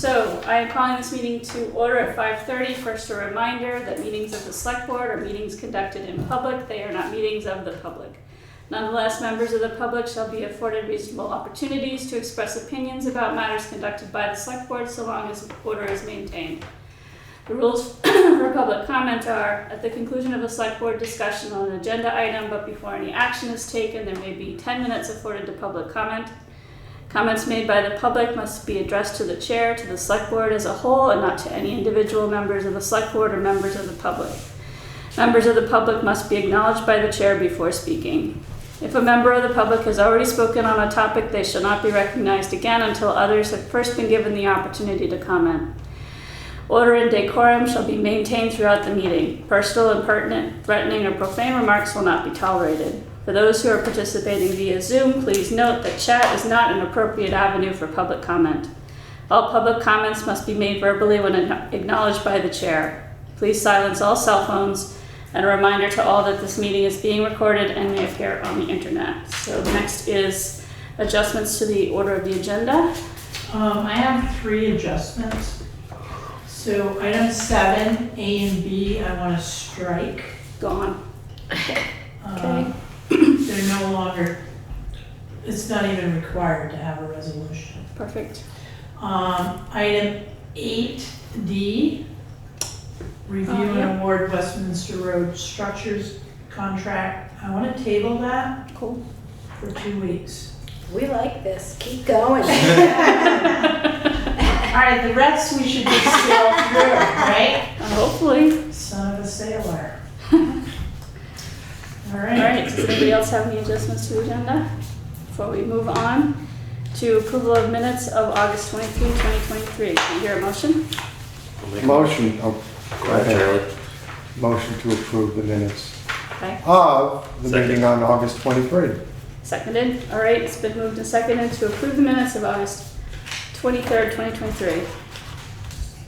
So I am calling this meeting to order at 5:30. First, a reminder that meetings of the Select Board are meetings conducted in public. They are not meetings of the public. Nonetheless, members of the public shall be afforded reasonable opportunities to express opinions about matters conducted by the Select Board so long as order is maintained. The rules for public comment are, at the conclusion of a Select Board discussion on an agenda item, but before any action is taken, there may be 10 minutes afforded to public comment. Comments made by the public must be addressed to the chair, to the Select Board as a whole, and not to any individual members of the Select Board or members of the public. Members of the public must be acknowledged by the chair before speaking. If a member of the public has already spoken on a topic, they shall not be recognized again until others have first been given the opportunity to comment. Order and decorum shall be maintained throughout the meeting. Personal, impertinent, threatening, or profane remarks will not be tolerated. For those who are participating via Zoom, please note that chat is not an appropriate avenue for public comment. All public comments must be made verbally when acknowledged by the chair. Please silence all cell phones, and a reminder to all that this meeting is being recorded and may appear on the internet. So next is adjustments to the order of the agenda. I have 3 adjustments. So item 7, A and B, I want to strike. Gone. Okay. They're no longer, it's not even required to have a resolution. Perfect. Item 8D, review and award Westminster Road Structures contract. I want to table that. Cool. For 2 weeks. We like this. Keep going. All right, the rest we should just sail through, right? Hopefully. Son of a sailor. All All right. right, does anybody else have any adjustments to the agenda? Before we move on to approval of minutes of August 23, 2023. Can you hear a motion? Motion, oh, Go ahead, Charlie. motion to approve the minutes Okay. of the Second. meeting on August 23. Seconded. All right, it's been moved and seconded to approve the minutes of August 23rd, 2023.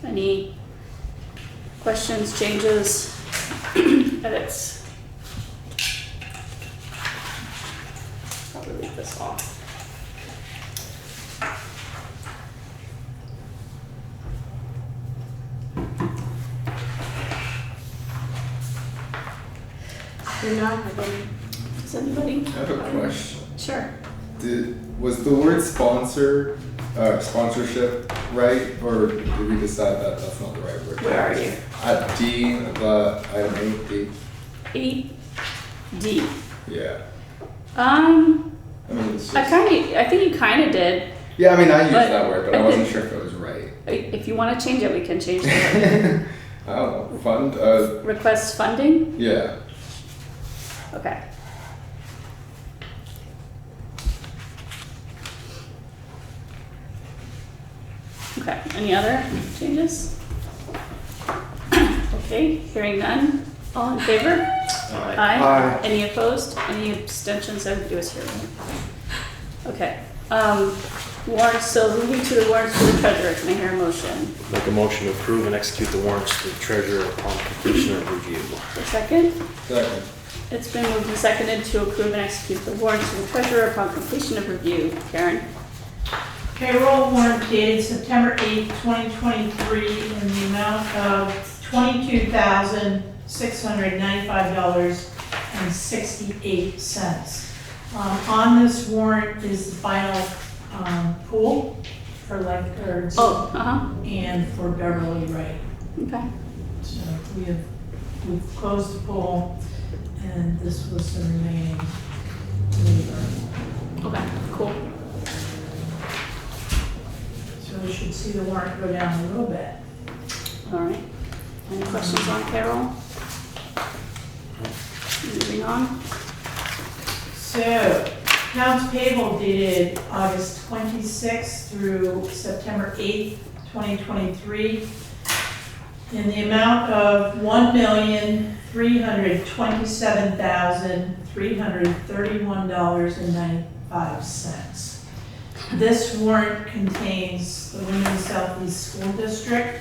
Any questions, changes, edits? Probably leave this off. You're not having. Does anybody? I have a question. Sure. Was the word sponsorship right, or did we decide that that's not the right word? Where are you? At D, item 8D. 8D. Yeah. I I mean, it's just, think you kind of did. yeah, I mean, I used but- that word, but I wasn't sure if it was right. If you want to change it, we can change it. I don't know. Fund? Request funding? Yeah. Okay. Okay, any other changes? Okay, hearing none. All in favor? Aye. Aye. Any opposed? Any abstentions? Everybody was here. Okay. Warrants, so moving to the warrants for the treasurer. Can I hear a motion? Make a motion to approve and execute the warrants to the treasurer upon completion of review. A second? Second. It's been moved and seconded to approve and execute the warrants to the treasurer upon completion of review. Karen? Payroll warrant dated September 8th, 2023 in the amount of $22,695.68. On this warrant is the final pool for lifeguards and for Beverly Wright. Okay. So we've closed the pool, and this was the remaining labor. Okay, cool. So we should see the warrant go down a little bit. All right. Any questions on payroll? Moving on. So, accounts payable dated August 26th through September 8th, 2023, in the amount of $1,327,331.95. This warrant contains the Women's Southeast School District,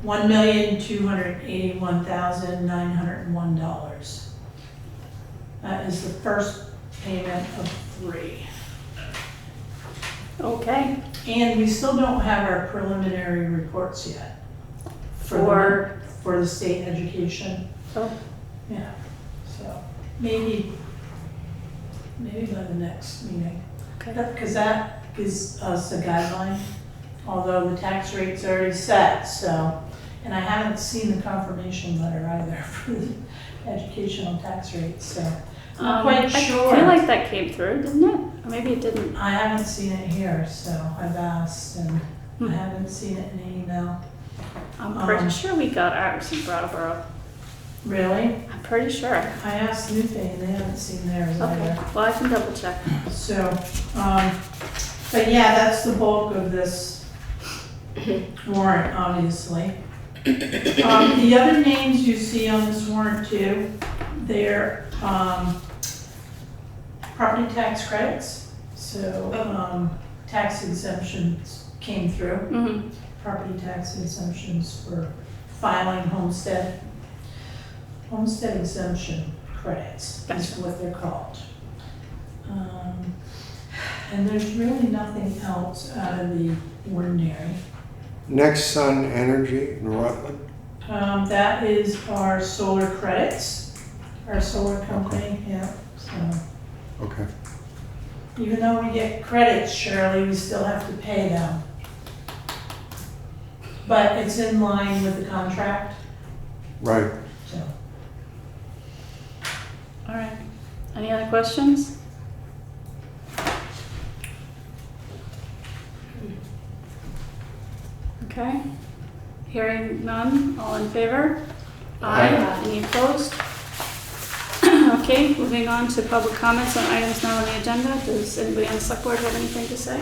$1,281,901. That is the first payment of 3. Okay, And we still don't have our preliminary reports yet. For the state education. oh, Yeah, so maybe by the next meeting. okay. Because that gives us a guideline, although the tax rate's already set, so. And I haven't seen the confirmation letter either for the educational tax rate, so. I'm not quite sure. I feel like that came through, didn't it? Or maybe it didn't. I haven't seen it here, so I've asked, and I haven't seen it in an email. I'm pretty sure we got ours in Brattleboro. Really? I'm pretty sure. I asked Newfane, and they haven't seen theirs Okay, either. well, I can double check. So, but yeah, that's the bulk of this warrant, obviously. The other names you see on this warrant too, they're property tax credits. So tax exemptions came through. Mm-hmm. Property tax exemptions for filing homestead exemption credits is Gotcha. what they're called. And there's really nothing else out of the ordinary. Next Sun Energy in Rutland. That is our solar credits, our solar company, yeah. So Okay. even though we get credits, Shirley, we still have to pay them. But it's in line with the contract, Right. so. All right. Any other questions? Okay. Hearing none, all in favor? Aye. Any opposed? Okay, moving on to public comments on items not on the agenda. Does anybody on the select board have anything to say?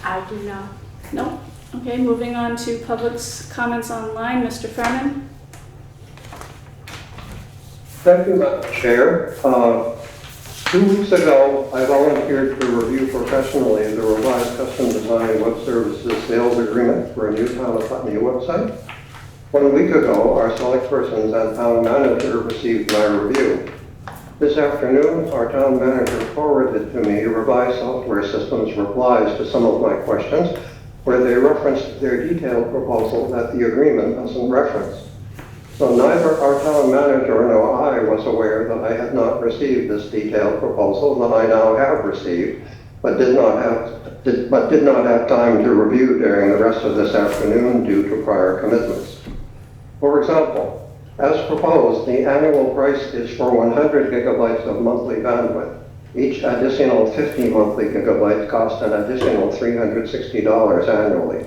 I do not. No? Okay, moving on to public's comments online. Mr. Furman? Thank you, Madam Chair. 2 weeks ago, I volunteered to review professionally the revised custom design web services sales agreement for a new Town of Putney website. 1 week ago, our select persons and town manager received my review. This afternoon, our town manager forwarded to me revised software systems replies to some of my questions, where they referenced their detailed proposal that the agreement doesn't reference. So neither our town manager nor I was aware that I had not received this detailed proposal that I now have received, but did not have time to review during the rest of this afternoon due to prior commitments. For example, as proposed, the annual price is for 100 gigabytes of monthly bandwidth. Each additional 50 monthly gigabytes cost an additional $360 annually.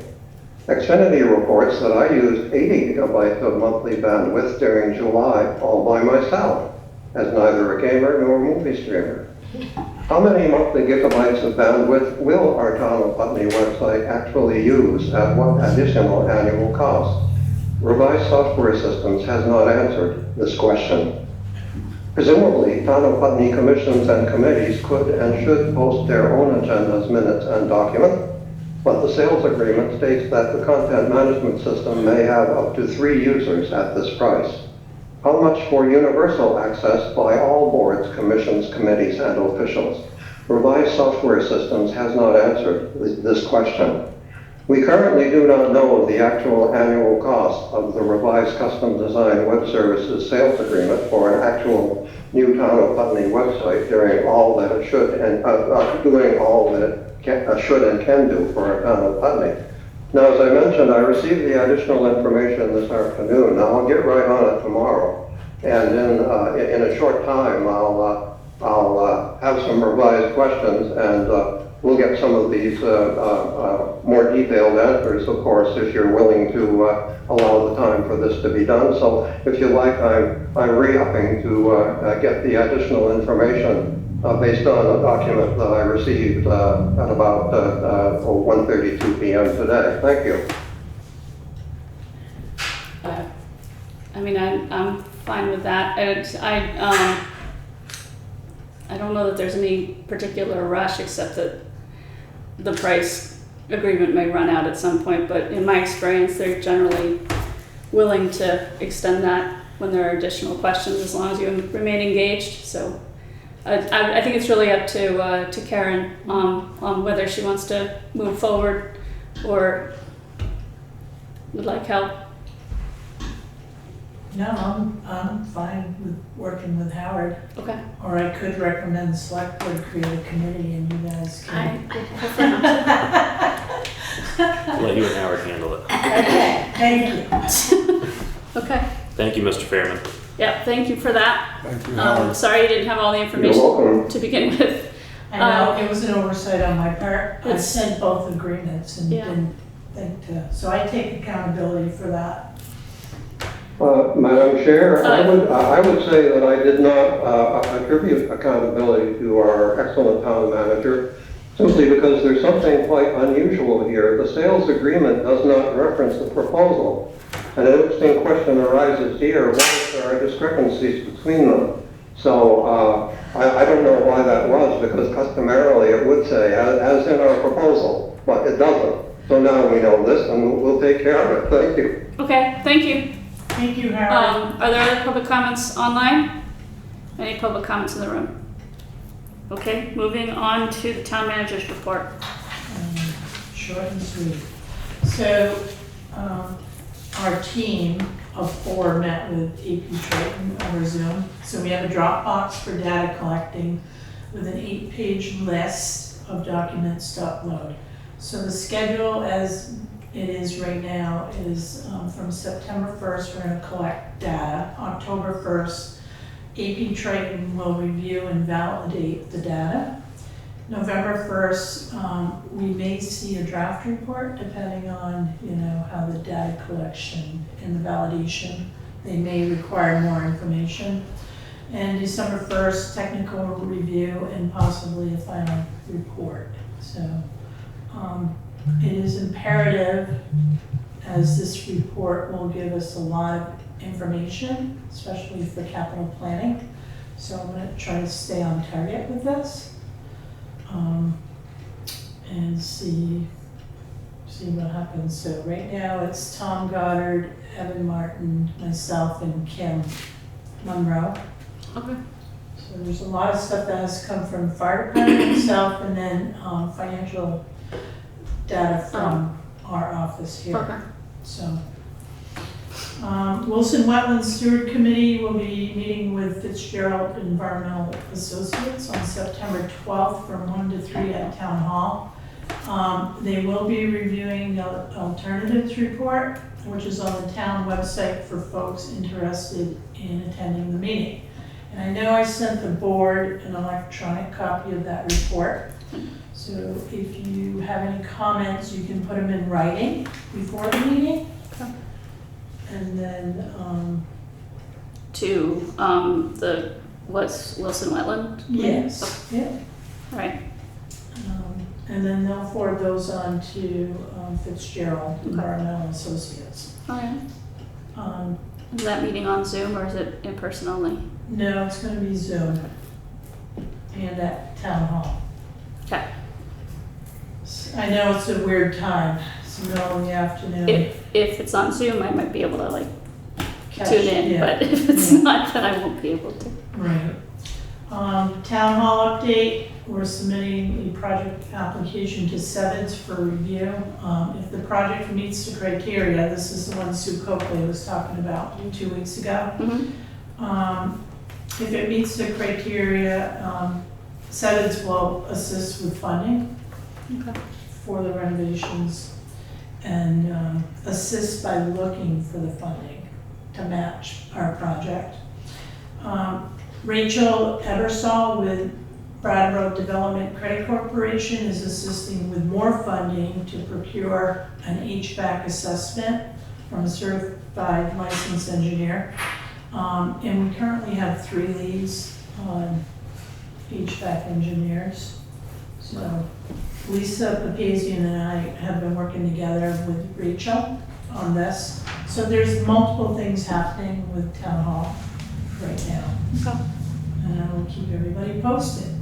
Xfinity reports that I used 80 gigabytes of monthly bandwidth during July all by myself, as neither a gamer nor a movie streamer. How many monthly gigabytes of bandwidth will our Town of Putney website actually use at what additional annual cost? Revised Software Systems has not answered this question. Presumably, Town of Putney commissions and committees could and should post their own agendas, minutes, and documents, but the sales agreement states that the content management system may have up to 3 users at this price. How much for universal access by all boards, commissions, committees, and officials? Revised Software Systems has not answered this question. We currently do not know the actual annual cost of the revised custom design web services sales agreement for an actual new Town of Putney website doing all that it should and doing all that it should and can do for a Town of Putney. Now, as I mentioned, I received the additional information this afternoon. Now, I'll get right on it tomorrow, and in a short time, I'll have some revised questions, and we'll get some of these more detailed answers, of course, if you're willing to allow the time for this to be done. So, if you like, I'm re-upping to get the additional information based on a document that I received at about 1:32 p.m. today. Thank you. I mean, I'm fine with that. I don't know that there's any particular rush, except that the price agreement may run out at some point, but in my experience, they're generally willing to extend that when there are additional questions, as long as you remain engaged. So I think it's really up to Karen on whether she wants to move forward or would like help. No, I'm fine with working with Howard, Okay. or I could recommend the select board create a committee and you guys can. I'll let you and Howard handle it. Okay, thank you. Okay. Thank you, Mr. Fairman. Yeah, thank you for that. Thank you, Howard. Sorry you didn't have all the You're information welcome. to begin with. I know, it was an oversight on my part. I It's- sent both agreements and Yeah. didn't think to, so I take accountability for that. Madam Chair, I would say that I did not attribute accountability to our excellent town manager, simply because there's something quite unusual here. The sales agreement does not reference the proposal. And an interesting question arises here, what if there are discrepancies between them? So I don't know why that was, because customarily it would say, as in our proposal, but it doesn't. So now we know this, and we'll take care of it. Thank you. Okay, thank you. Thank you, Howard. Are there other public comments online? Any public comments in the room? Okay, moving on to the town manager's report. Short and sweet. So, our team of 4 met with AP Triton over Zoom. So we have a Dropbox for data collecting with an 8-page list of documents to upload. So the schedule as it is right now is from September 1st, we're gonna collect data. October 1st, AP Triton will review and validate the data. November 1st, we may see a draft report depending on, how the data collection and the validation. They may require more information. And December 1st, technical review and possibly a final report. So it is imperative, as this report will give us a lot of information, especially for capital planning. So I'm going to try to stay on target with this. And see what happens. So right now it's Tom Goddard, Evan Martin, myself, and Kim Monroe. Okay. So there's a lot of stuff that has come from fire department itself, and then financial data from our office here. Okay. So Wilson Wetlands Steward Committee will be meeting with Fitzgerald Environmental Associates on September 12th from 1 to 3 at Town Hall. They will be reviewing the alternatives report, which is on the town website for folks interested in attending the meeting. And I know I sent the board an electronic copy of that report. So if you have any comments, you can put them in writing before the meeting. Okay. And then, To the Wilson Wetland? yes, yeah. All right. And then they'll forward those on to Fitzgerald Okay. Environmental Associates. All right. Um, Is that meeting on Zoom or is it in person only? No, it's gonna be Zoom and at Town Hall. Okay. I know it's a weird time, it's the middle of the afternoon. If it's on Zoom, I might be able to Catch- tune in, yeah. but if it's Yeah. not, then I won't be able to. Right. Town Hall update, we're submitting a project application to SeVEDS for review. If the project meets the criteria, this is the one Sue Coakley was talking about 2 weeks ago. Mm-hmm. If it meets the criteria, SeVEDS will assist with funding Okay. for the renovations and assist by looking for the funding to match our project. Rachel Ebersol with Brattleboro Development Credit Corporation is assisting with more funding to procure an HVAC assessment from a certified licensed engineer. And we currently have 3 leads on HVAC engineers. So Lisa Papazian and I have been working together with Rachel on this. So there's multiple things happening with Town Hall right now. Okay. And I will keep everybody posted.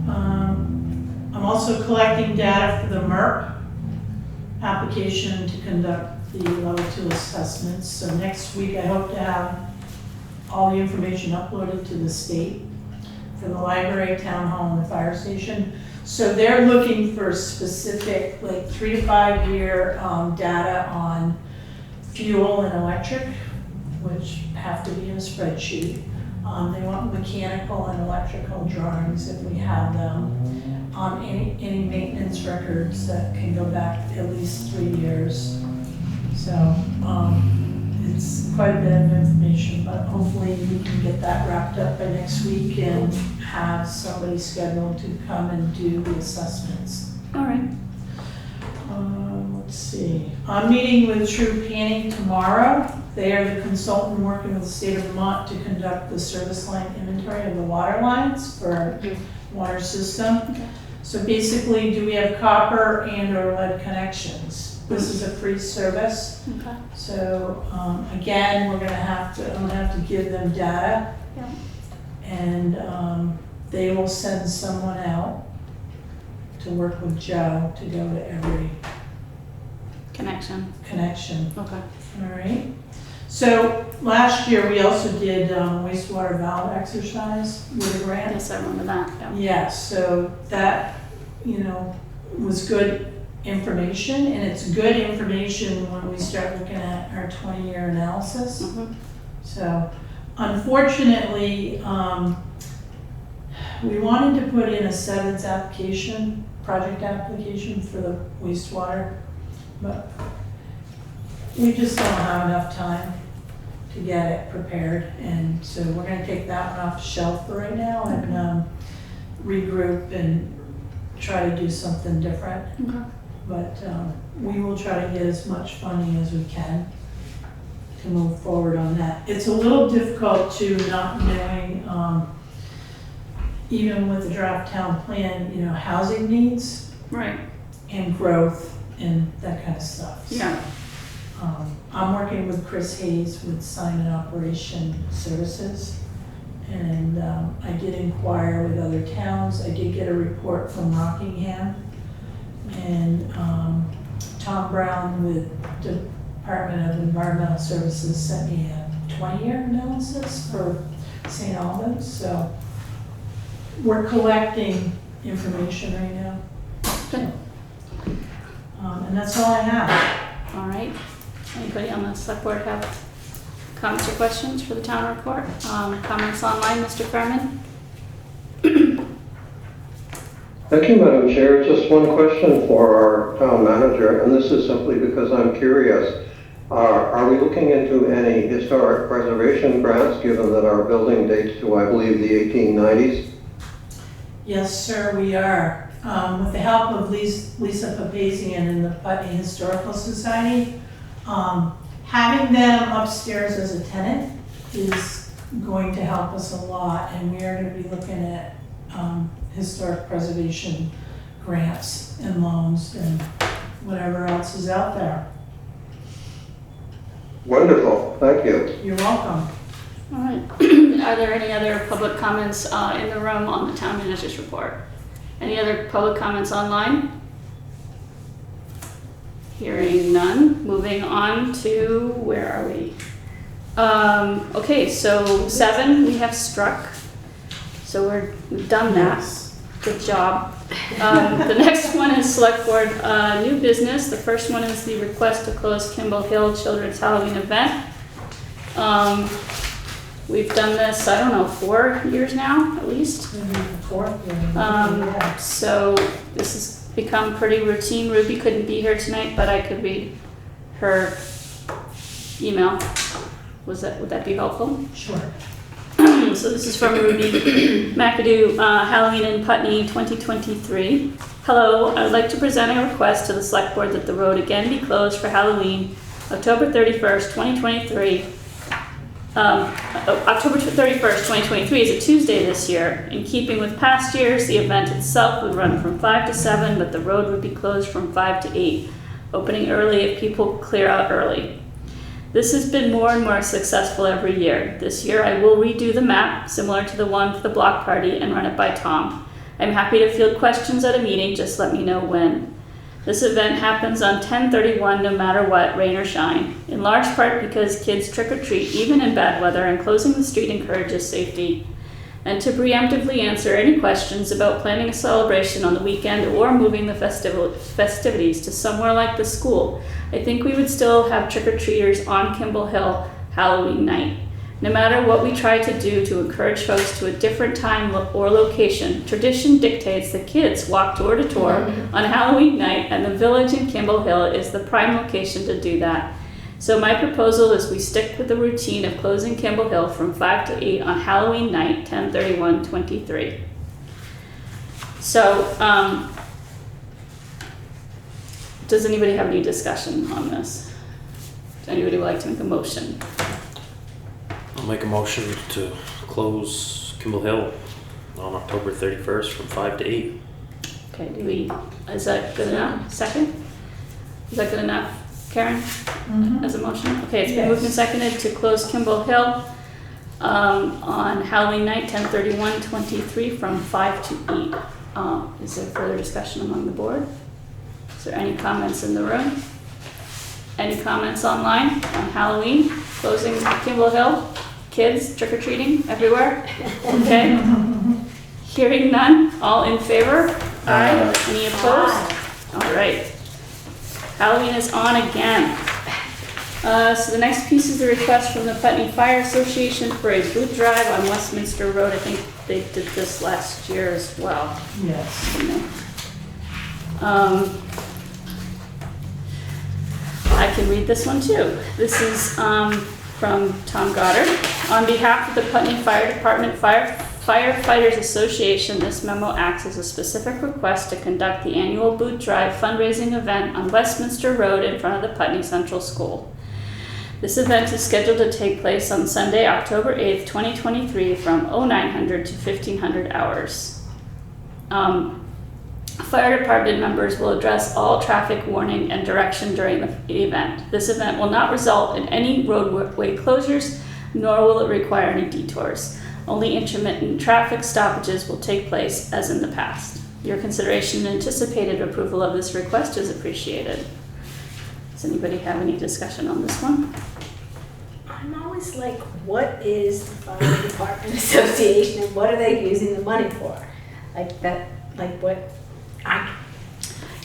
I'm also collecting data for the MERP application to conduct the level 2 assessments. So next week I hope to have all the information uploaded to the state for the library, town hall, and the fire station. So they're looking for specific, like 3 to 5 year data on fuel and electric, which have to be in a spreadsheet. They want mechanical and electrical drawings if we have them. Any maintenance records that can go back at least 3 years. So it's quite a bit of information, but hopefully we can get that wrapped up by next week and have somebody scheduled to come and do the assessments. All right. Let's see. I'm meeting with True Panning tomorrow. They are the consultant working with the state of Vermont to conduct the service line inventory of the water lines for our water system. Okay. So basically, do we have copper and or lead connections? This is a free service. Okay. So again, I'm gonna have to give them data. Yeah. And they will send someone out to work with Joe to go to every Connection. connection. Okay. All right. So last year, we also did wastewater valve exercise with a grant. Yes, I remember that. Yeah. Yeah, so that, was good information, and it's good information when we start looking at our 20-year analysis. Mhm. So unfortunately, we wanted to put in a SeVEDS application, project application for the wastewater, but we just don't have enough time to get it prepared, and so we're gonna take that one off the shelf for right now and regroup and try to do something different. Okay. But we will try to get as much funding as we can to move forward on that. It's a little difficult to not knowing, even with the draft town plan, housing needs Right. and growth and that kind of stuff. So, Yeah. I'm working with Chris Hayes with Sign and Operation Services. And I did inquire with other towns. I did get a report from Rockingham. And Tom Brown with Department of Environmental Services sent me a 20-year analysis for St. Albans. So we're collecting information right now. Good. And that's all I have. All right. Anybody on the select board have comments or questions for the town report? Comments online, Mr. Furman? Thank you, Madam Chair. Just one question for our town manager, and this is simply because I'm curious. Are we looking into any historic preservation grants, given that our building dates to, I believe, the 1890s? Yes, sir, we are. With the help of Lisa Papazian and the Putney Historical Society, having them upstairs as a tenant is going to help us a lot, and we are going to be looking at historic preservation grants and loans and whatever else is out there. Wonderful, thank you. You're welcome. All right. Are there any other public comments in the room on the town manager's report? Any other public comments online? Hearing none. Moving on to, where are we? Okay, so 7 we have struck. So we've done that. Good job. The next one is select board new business. The first one is the request to close Kimball Hill Children's Halloween event. We've done this, I don't know, 4 years now, at least. Maybe the fourth one. Yeah. So this has become pretty routine. Ruby couldn't be here tonight, but I could read her email. Would that be helpful? Sure. So this is from Ruby McAdoo, Halloween in Putney 2023. Hello, I would like to present a request to the select board that the road again be closed for Halloween, October 31st, 2023. October 31st, 2023 is a Tuesday this year. In keeping with past years, the event itself would run from 5 to 7, but the road would be closed from 5 to 8, opening early if people clear out early. This has been more and more successful every year. This year I will redo the map, similar to the one for the block party, and run it by Tom. I'm happy to field questions at a meeting, just let me know when. This event happens on 10/31 no matter what, rain or shine, in large part because kids trick or treat even in bad weather, and closing the street encourages safety. and to preemptively answer any questions about planning a celebration on the weekend or moving the festivities to somewhere like the school. I think we would still have trick-or-treaters on Kimball Hill Halloween night. No matter what we try to do to encourage folks to a different time or location, tradition dictates that kids walk door to door on Halloween night, and the village in Kimball Hill is the prime location to do that. So my proposal is we stick with the routine of closing Kimball Hill from 5 to 8 on Halloween night, 10/31/23. So, does anybody have any discussion on this? Does anybody would like to make a motion? I'll make a motion to close Kimball Hill on October 31st from 5 to 8. Okay, is that good enough? Second? Is that good enough, Karen, as a motion? Okay, it's been moved and seconded to close Kimball Hill on Halloween night, 10/31/23 from 5 to 8. Is there further discussion among the board? Is there any comments in the room? Any comments online on Halloween, closing Kimball Hill? Kids trick-or-treating everywhere? Okay. Hearing none, all in favor? Aye. Any opposed? All right. Halloween is on again. So the next piece is the request from the Putney Fire Association for a boot drive on Westminster Road. I think they did this last year as well. Yes. I can read this one too. This is from Tom Goddard. On behalf of the Putney Fire Department Firefighters Association, this memo acts as a specific request to conduct the annual boot drive fundraising event on Westminster Road in front of the Putney Central School. This event is scheduled to take place on Sunday, October 8th, 2023 from 0900 to 1500 hours. Fire department members will address all traffic warning and direction during the event. This event will not result in any roadway closures, nor will it require any detours. Only intermittent traffic stoppages will take place as in the past. Your consideration and anticipated approval of this request is appreciated. Does anybody have any discussion on this one? I'm always like, what is the Fire Department Association and what are they using the money for? Like that, like what? I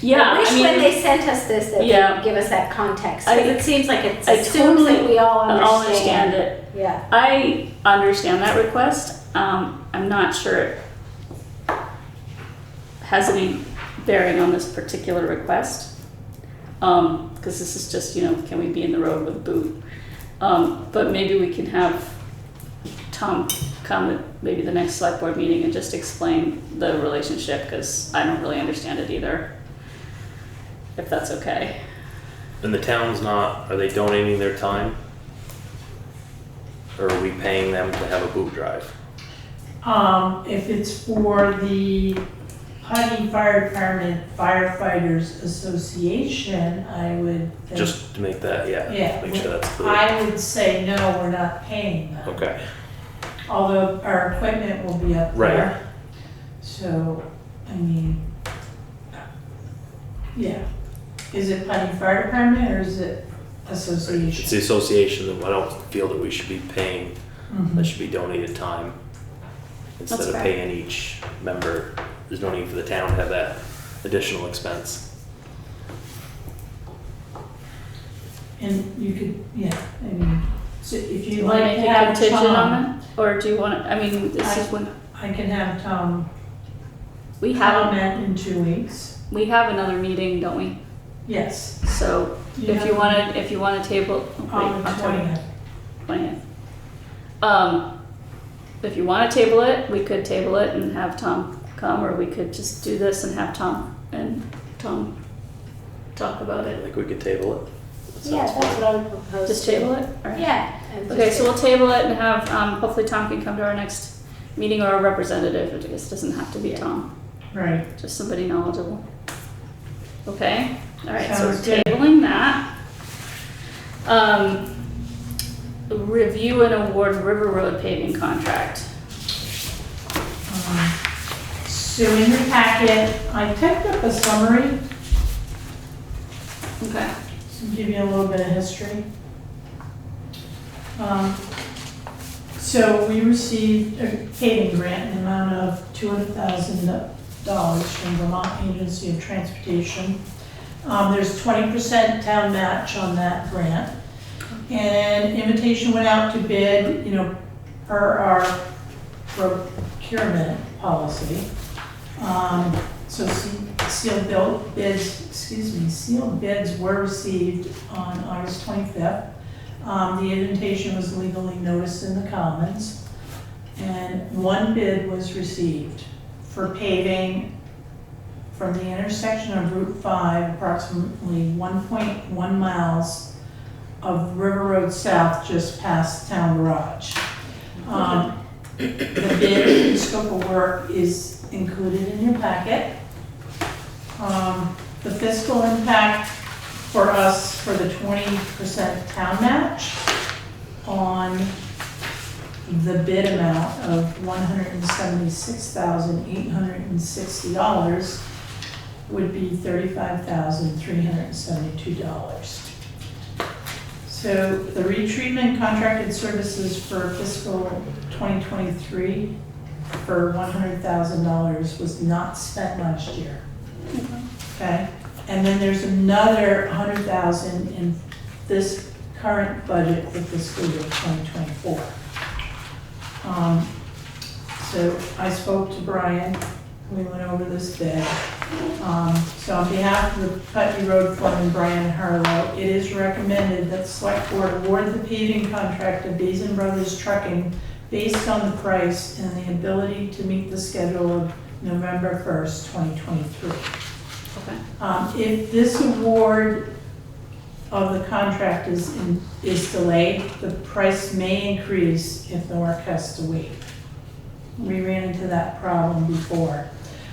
wish when they sent us this that they would give us that context. Because it seems like it assumes that we all understand it. Yeah. I understand that request. I'm not sure it has any bearing on this particular request. Because this is just, can we be in the road with a boot? But maybe we can have Tom come at maybe the next select board meeting and just explain the relationship, because I don't really understand it either, if that's okay. And the town's not, are they donating their time? Or are we paying them to have a boot drive? If it's for the Putney Fire Department Firefighters Association, I would think. Just to make that, make sure that's clear. I would say no, we're not paying them. Okay. Although our equipment will be up Right. there. So, I mean, yeah. Is it Putney Fire Department or is it association? It's the association that I don't feel that we should be paying. That should be donated time. Instead That's of fair. paying each member, there's no need for the town to have that additional expense. And you could, I mean, so if you Want to like make to a have contingent on Tom, it? Or do you want to, this is when, I can have Tom we have comment in 2 weeks. another meeting, don't we? Yes. So if you want to table. On the 20th. 20th. If you want to table it, we could table it and have Tom come, or we could just do this and have Tom talk about I it. think we could table it. That Yeah, sounds that's fine. what I would propose. Just too. table it? All right. Yeah. and Okay, just- so we'll table it and have, hopefully Tom can come to our next meeting, or a representative. It just doesn't have to be Tom, Right. just somebody knowledgeable. Okay, all right, so Sounds we're good. tabling that. Review and award River Road paving contract. So in your packet, I typed up a summary Okay. to give you a little bit of history. So we received a paving grant in the amount of $200,000 from Vermont Agency of Transportation. There's 20% town match on that grant. And invitation went out to bid, per our procurement policy. So sealed bids were received on August 25th. The invitation was legally noticed in the Commons, and one bid was received for paving from the intersection of Route 5, approximately 1.1 miles of River Road South, just past Town Garage. The bid and scope of work is included in your packet. The fiscal impact for us for the 20% town match on the bid amount of $176,860 would be $35,372. So the retreatment contracted services for fiscal 2023 for $100,000 was not spent last year. Okay, and then there's another $100,000 in this current budget for fiscal year 2024. So I spoke to Brian, we went over this bid. So on behalf of the Putney Road Foreman, Brian Harlow, it is recommended that the Select Board award the paving contract to Basin Brothers Trucking based on the price and the ability to meet the schedule of November 1st, 2023. Okay. If this award of the contract is delayed, the price may increase if the work has to wait. We ran into that problem before.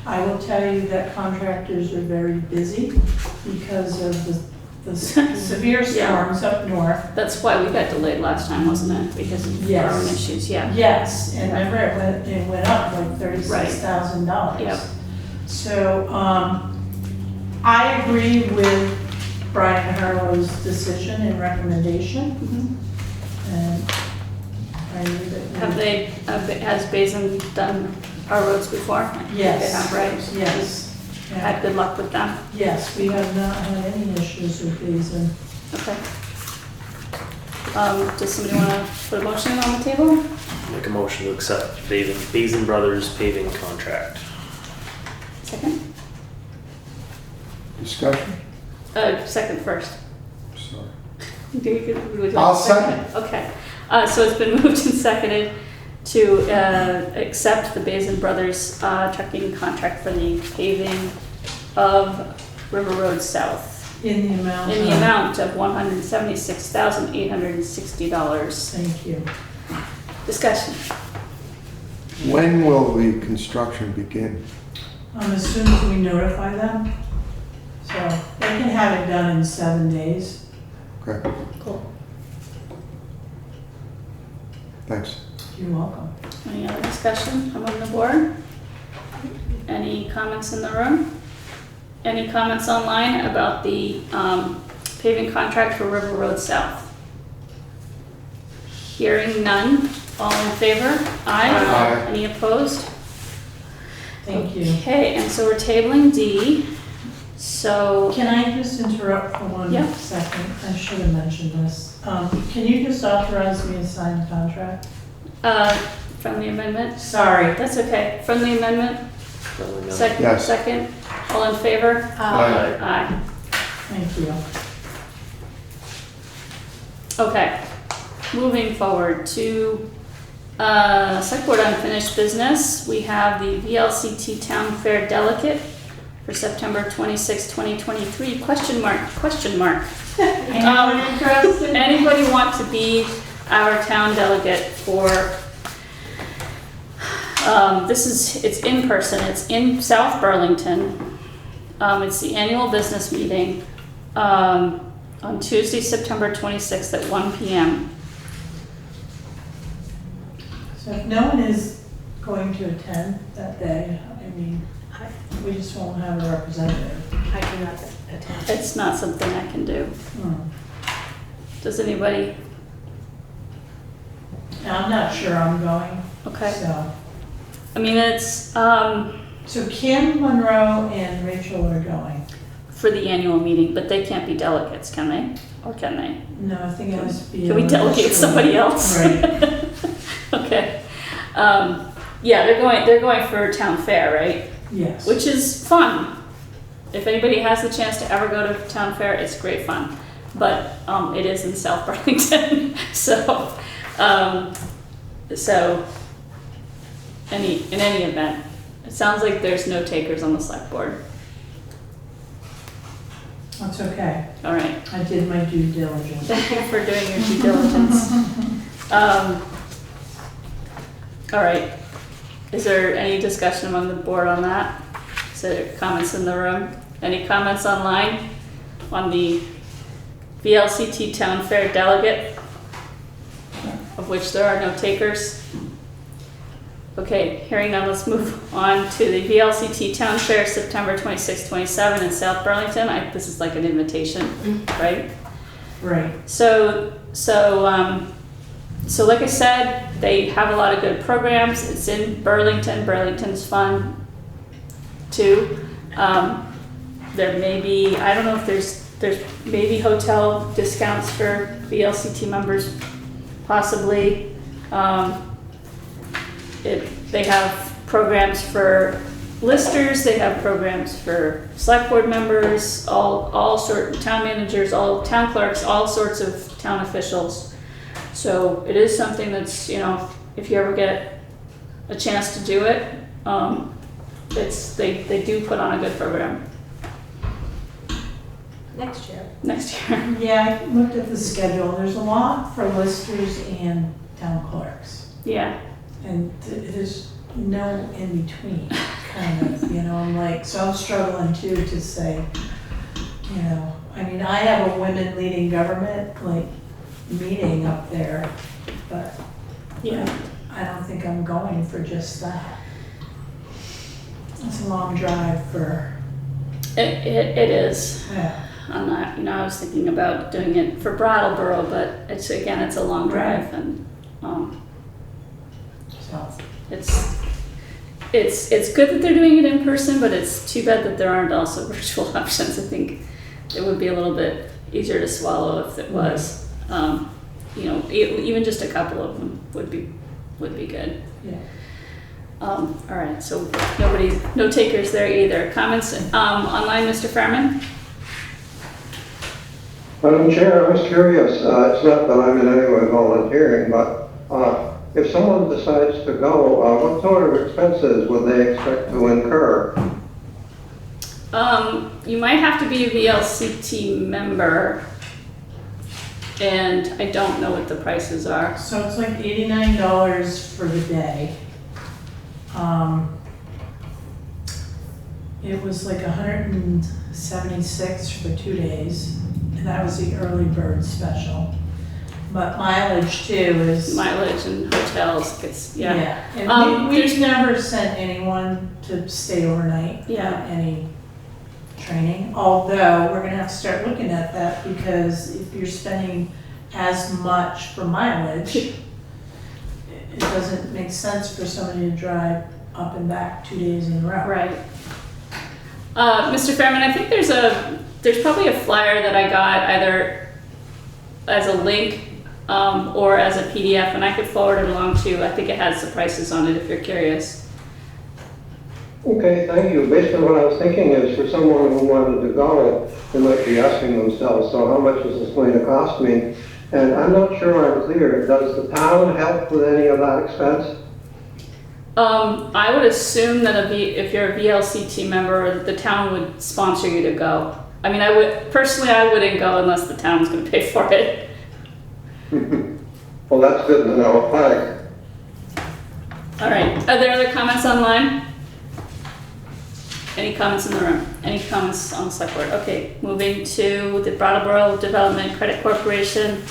I will tell you that contractors are very busy because of the severe storms up north. That's why we got delayed last time, wasn't it? Because of Yes. our own issues, yeah. Yes, and remember it went up like $36,000. Yep. So I agree with Brian Harlow's decision and recommendation. And I agree that Has Basin done our roads before? Yes. They have, right? Yes. Yeah. Had good luck with them? Yes, we have not had any issues with these, and Okay. Does somebody want to put a motion on the table? Make a motion to accept Basin Brothers paving contract. Second? Discussion? Second first. Sorry. I'll second. Okay. So it's been moved and seconded to accept the Basin Brothers trucking contract for the paving of River Road South in the amount of $176,860. Thank you. Discussion. When will the construction begin? As soon as we notify them, so they can have it done in 7 days. Okay, Cool. thanks. You're welcome. Any other discussion among the board? Any comments in the room? Any comments online about the paving contract for River Road South? Hearing none, all in favor? Aye. Aye. Any opposed? Thank you. Okay, and so we're tabling D. So, Can I just interrupt for one Yeah. second? I should have mentioned this. Can you just authorize me to sign the contract? friendly amendment? Sorry. That's okay. Friendly amendment? Second, Yes. second. All in favor? Aye. Aye. Thank you. Okay, moving forward to Select Board unfinished business. We have the VLCT Town Fair Delegate for September 26, 2023, question mark. Anyone interested? Anybody want to be our town delegate for, it's in person, it's in South Burlington. It's the annual business meeting on Tuesday, September 26th at 1 p.m. So if no one is going to attend that day, I mean, we just won't have a representative. I cannot attend. It's not something I can do. Hmm. Does anybody? Now, I'm not sure I'm going, Okay. so. I mean, it's So Kim, Monroe, and Rachel are going. for the annual meeting, but they can't be delegates, can they? Or can they? No, I think it has to be. Can we delegate somebody else? Right. Okay. Yeah, they're going for town fair, right? Yes. Which is fun. If anybody has the chance to ever go to town fair, it's great fun. But it is in South Burlington, so in any event, it sounds like there's no takers on the select board. That's okay. All right. I did my due diligence. Thank you for doing your due diligence. All right. Is there any discussion among the board on that? Is there comments in the room? Any comments online on the VLCT Town Fair delegate, of which there are no takers? Okay, hearing none, let's move on to the VLCT Town Fair, September 26, 27 in South Burlington. This is like an invitation, right? Right. So like I said, they have a lot of good programs. It's in Burlington. Burlington's fun too. There may be, I don't know if there's maybe hotel discounts for VLCT members, possibly. They have programs for listers, they have programs for select board members, all sort town managers, all town clerks, all sorts of town officials. So it is something that's, if you ever get a chance to do it, they do put on a good program Next year. next year. Yeah, I looked at the schedule. There's a lot for listers and town clerks. Yeah. And there's no in between, kind of, I'm like, so I'm struggling too to say, I mean, I have a women leading government, meeting up there, but Yeah. I don't think I'm going for just that. It's a long drive for, It is. yeah. I'm not, I was thinking about doing it for Brattleboro, but it's a long drive, and So, it's good that they're doing it in person, but it's too bad that there aren't also virtual options. I think it would be a little bit easier to swallow if it was. Even just a couple of them would be good. yeah. All right, so no takers there either. Comments online, Mr. Fairman? Madam Chair, I was curious, it's not that I'm in any way volunteering, but if someone decides to go, what sort of expenses would they expect to incur? You might have to be a VLCT member, and I don't know what the prices are. So it's like $89 for the day. It was like $176 for 2 days, and that was the early bird special. But mileage too is. Mileage and hotels, yeah. And we've never sent anyone to stay overnight Yeah. at any training, although we're gonna have to start looking at that, because if you're spending as much for mileage, it doesn't make sense for somebody to drive up and back 2 days in a row. Right. Mr. Fairman, I think there's probably a flyer that I got either as a link or as a PDF, and I could forward it along to you. I think it has the prices on it if you're curious. Okay, thank you. Basically what I was thinking is, for someone who wanted to go, they might be asking themselves, so how much is this going to cost me? And I'm not sure I'm clear. Does the town help with any of that expense? I would assume that if you're a VLCT member, the town would sponsor you to go. I mean, I wouldn't go unless the town was going to pay for it. Well, that's good to know. Thanks. All right. Are there other comments online? Any comments in the room? Any comments on the select board? Okay, moving to the Brattleboro Development Credit Corporation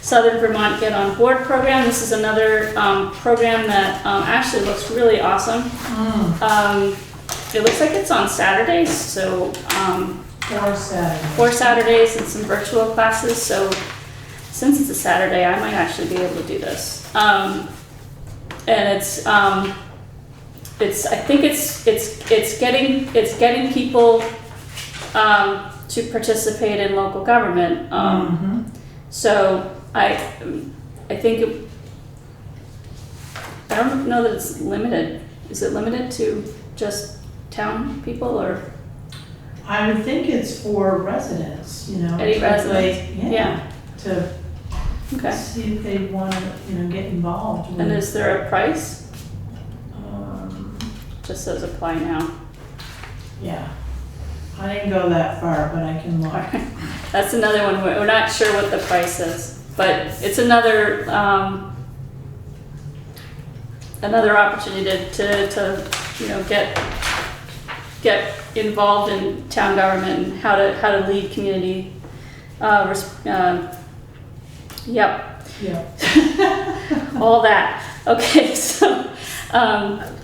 Southern Vermont Get On Board program. This is another program that actually looks really awesome. It looks like it's on Saturdays, so 4 Saturdays. 4 Saturdays and some virtual classes. So since it's a Saturday, I might actually be able to do this. And I think it's getting people to participate in local government. So I think I don't know that it's limited. Is it limited to just town people or? I would think it's for residents, you know. Any to, residents, like, yeah. To Okay. see if they want to, you know, get involved with. And is there a price? Just says apply now. Yeah. I didn't go that far, but I can look. That's another one. We're not sure what the price is, but it's another another opportunity to you know get involved in town government and how to lead community. Yep. Yeah. All that. Okay, so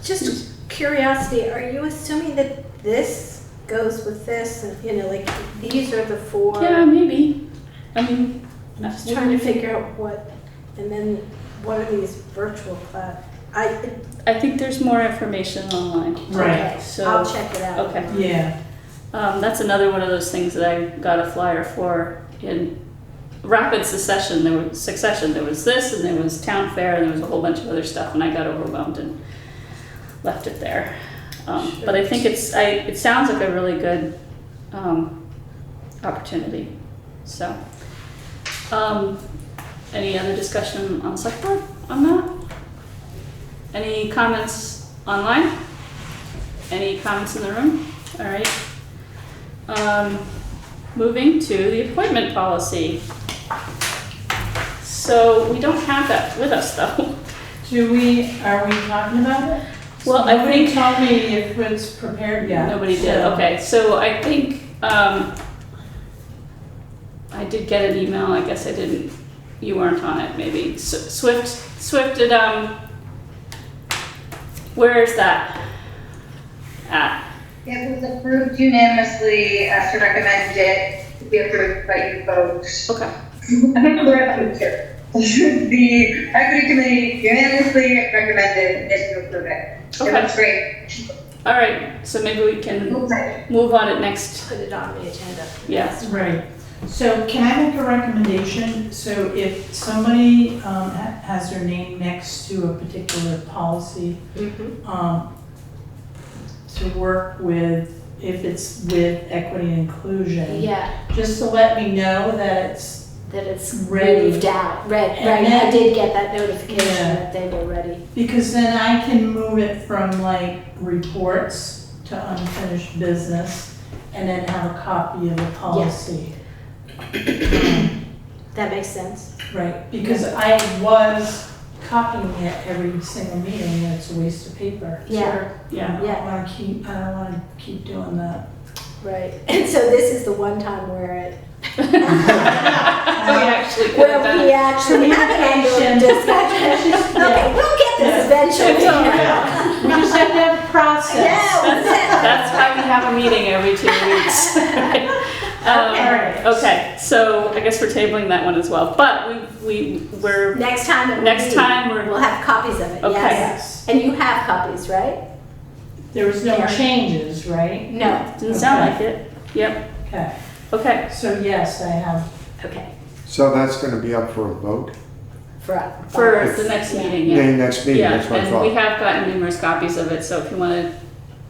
Just curiosity, are you assuming that this goes with this, and, you know, like, these are the four? yeah, maybe. I mean, I'm just trying to figure out what, and then what are these virtual class? I think there's more information online. Right. Okay, So I'll check it out. okay. Yeah. That's another one of those things that I got a flyer for in rapid succession. There was this, and there was town fair, and there was a whole bunch of other stuff, and I got overwhelmed and left it there. But I think it sounds like a really good opportunity. So, any other discussion on the select board on that? Any comments online? Any comments in the room? All right. Moving to the appointment policy. So we don't have that with us though. Are we talking about it? Well, Nobody I think told me if it's prepared yet. nobody did. so- Okay, so I think I did get an email. I guess I didn't. You weren't on it, maybe. Swift did. Where is that at? It was approved unanimously to recommend it to be approved by you folks. Okay. I don't know where that was here. The equity committee unanimously recommended it to approve it. Okay. It looks great. All right. So maybe we can move on it next. Put it on the agenda. Yes. Right. So can I make a recommendation? So if somebody has their name next to a particular policy, to work with, if it's with equity and inclusion, Yeah, just to let me know that it's that it's Ready. moved out. Right, And I then- did get that notification Yeah. that they were ready. because then I can move it from like reports to unfinished business and then have a copy of the policy. That makes sense. Right, because I was copying it every single meeting, and it's a waste of paper. Yeah. Yeah. I don't wanna keep doing that. Right. And so this is the one time where We actually could have done we it. actually had an annual discussion. Okay, we'll get this eventually. It's all right. We just have to have a process. Yeah. That's why we have a meeting every 2 weeks. Alright. Okay, so I guess we're tabling that one as well, but we're, Next time it will Next be. time we're- We'll have copies of it, Okay. yes. Yes. And you have copies, right? There was no There. changes, right? No. doesn't sound Okay. like it. Yep, Okay, okay. so yes, I have. Okay. So that's gonna be up for a vote? For the next meeting, The yeah. next meeting, Yeah, that's what I and we thought. have gotten numerous copies of it, so if you wanna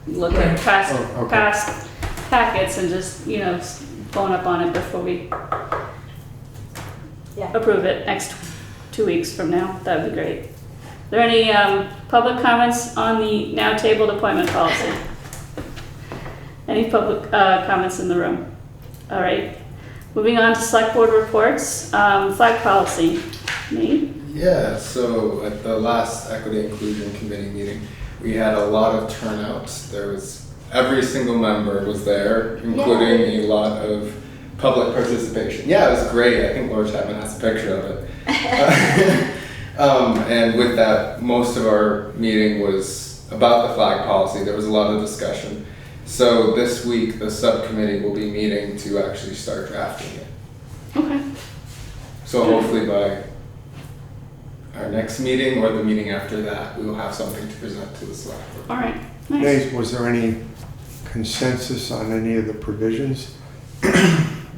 look at past, Oh, okay. past packets and just, you know, bone up on it before we Yeah. approve it next 2 weeks from now, that would be great. Are there any public comments on the now tabled appointment policy? Any public comments in the room? All right, moving on to select board reports, flag policy. Nate? Yeah, so at the last Equity Inclusion Committee meeting, we had a lot of turnouts. There was, every single member was there, including a lot of public participation. Yeah, it was great. I think Laura Chapman has a picture of it. And with that, most of our meeting was about the flag policy. There was a lot of discussion. So this week, the subcommittee will be meeting to actually start drafting it. Okay. So hopefully by our next meeting or the meeting after that, we will have something to present to the select board. All right, nice. Nate, was there any consensus on any of the provisions?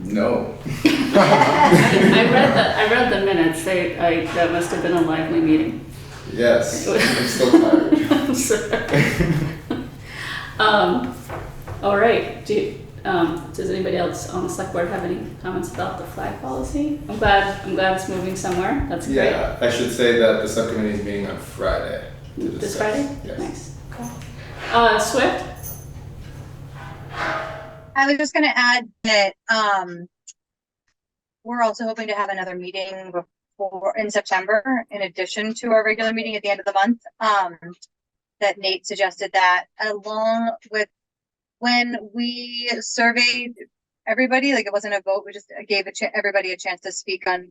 No. I read the minutes. That must have been a lively meeting. Yes, I'm still tired. I'm sorry. All right. Does anybody else on the select board have any comments about the flag policy? I'm glad it's moving somewhere. That's great. Yeah, I should say that the subcommittee is meeting on Friday. To This discuss. Friday? Yes. Nice. Cool. Swift? I was just gonna add that, we're also hoping to have another meeting in September, in addition to our regular meeting at the end of the month. That Nate suggested that along with when we surveyed everybody, like it wasn't a vote, we just gave everybody a chance to speak on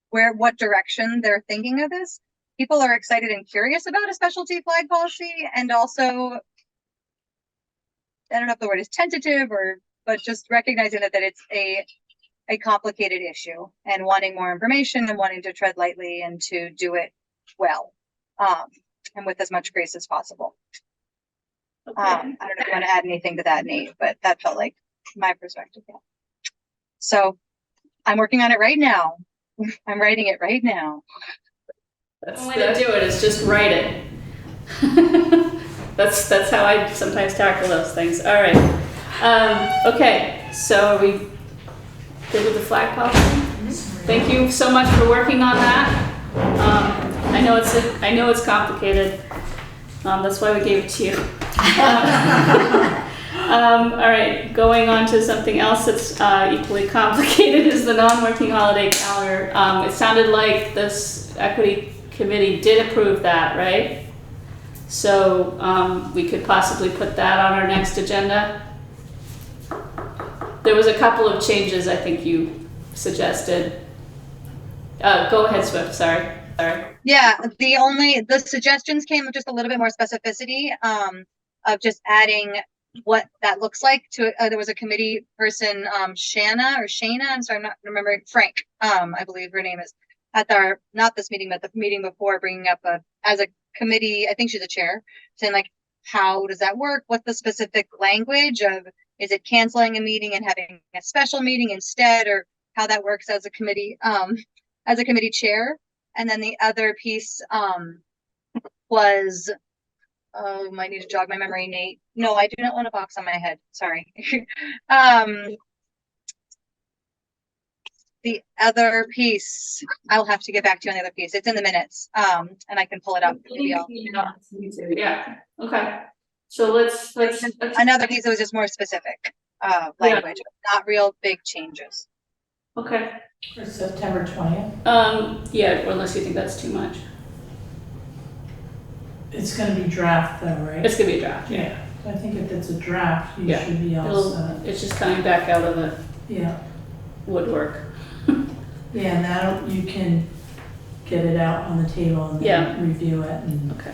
what direction they're thinking of this. People are excited and curious about a specialty flag policy, and also, I don't know if the word is tentative but just recognizing that it's a complicated issue and wanting more information and wanting to tread lightly and to do it well, and with as much grace as possible. Okay. I don't know if you want to add anything to that, Nate, but that felt like my perspective. Yeah. So I'm working on it right now. I'm writing it right now. That's the way to do it is just write it. That's how I sometimes tackle those things. All right. Okay. So are we good with the flag policy? Thank you so much for working on that. I know it's complicated. That's why we gave it to you. All right, going on to something else that's equally complicated is the non-working holiday calendar. It sounded like this equity committee did approve that, right? So we could possibly put that on our next agenda. There was a couple of changes I think you suggested. Go ahead, Swift, sorry. Yeah, the suggestions came with just a little bit more specificity, of just adding what that looks like to, there was a committee person, Shana, I'm sorry, I'm not remembering, Frank, I believe her name is, at not this meeting, but the meeting before, bringing up as a committee, I think she's a chair, saying like, how does that work? What's the specific language of, is it canceling a meeting and having a special meeting instead, or how that works as a committee chair? And then the other piece was, oh, I need to jog my memory, Nate. No, I do not want a box on my head. Sorry. The other piece, I'll have to get back to you on the other piece. It's in the minutes, and I can pull it up. Yeah. Okay. So let's Another piece that was just more specific language, not real big changes. Okay. For September 20th. Yeah, or unless you think that's too much. It's gonna be draft though, right? It's gonna be a draft. Yeah, I think if it's a draft, you Yeah. should be all set. It's just coming back out of the Yeah, woodwork. yeah, and that'll, you can get it out on the table and then review it and. Okay.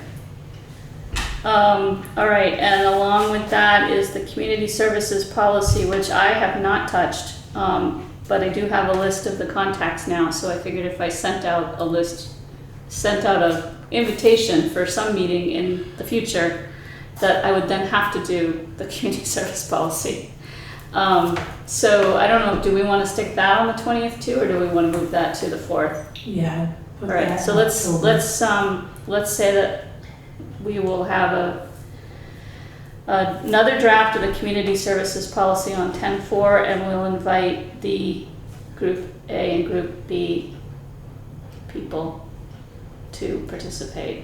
All right, and along with that is the community services policy, which I have not touched. But I do have a list of the contacts now, so I figured if I sent out an invitation for some meeting in the future, that I would then have to do the community service policy. So I don't know, do we want to stick that on the 20th too, or do we want to move that to the 4th? Yeah. All right, so let's say that we will have another draft of the community services policy on 10/4, and we'll invite the Group A and Group B people to participate.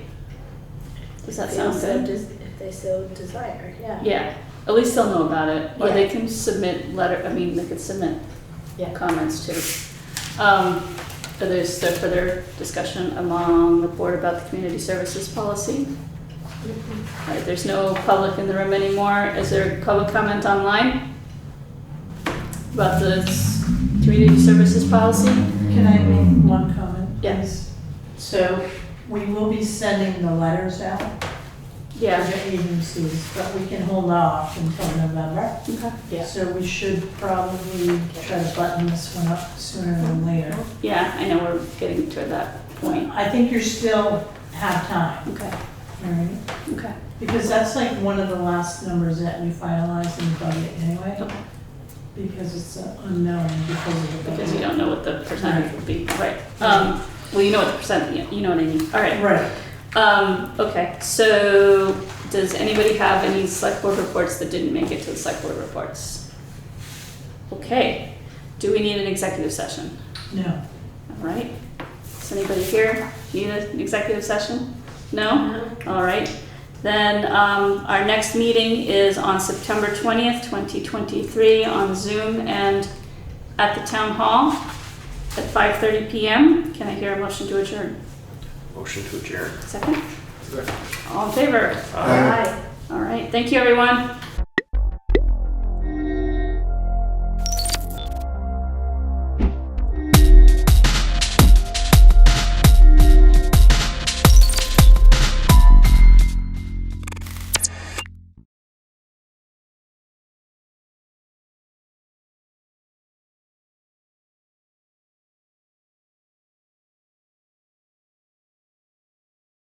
Does that sound good? If they so desire, yeah. Yeah, at least they'll know about it, or Yeah. they can submit they could submit comments too. There's further discussion among the board about the community services policy. All right, there's no public in the room anymore. Is there public comment online about the community services policy? Can I make one comment? Yes. So we will be sending the letters out Yeah. for the agencies, but we can hold off until November. Okay. Yeah. So we should probably try to button this one up sooner than later. Yeah, I know we're getting to that point. I think you still have time, Okay, all right? okay. Because that's like one of the last numbers that we finalize in the budget anyway. Okay. Because it's unknown because of the budget. Because you don't know what the percentage will be, right? Well, you know what the percent, you know what I mean. All right. Right. Okay, so does anybody have any select board reports that didn't make it to the select board reports? Okay, do we need an executive session? No. All right, is anybody here need an executive session? No? All right, then our next meeting is on September 20th, 2023 on Zoom and at the town hall at 5:30 PM. Can I hear a motion to adjourn? Motion to adjourn. Second? All in favor? Aye. All right, thank you, everyone.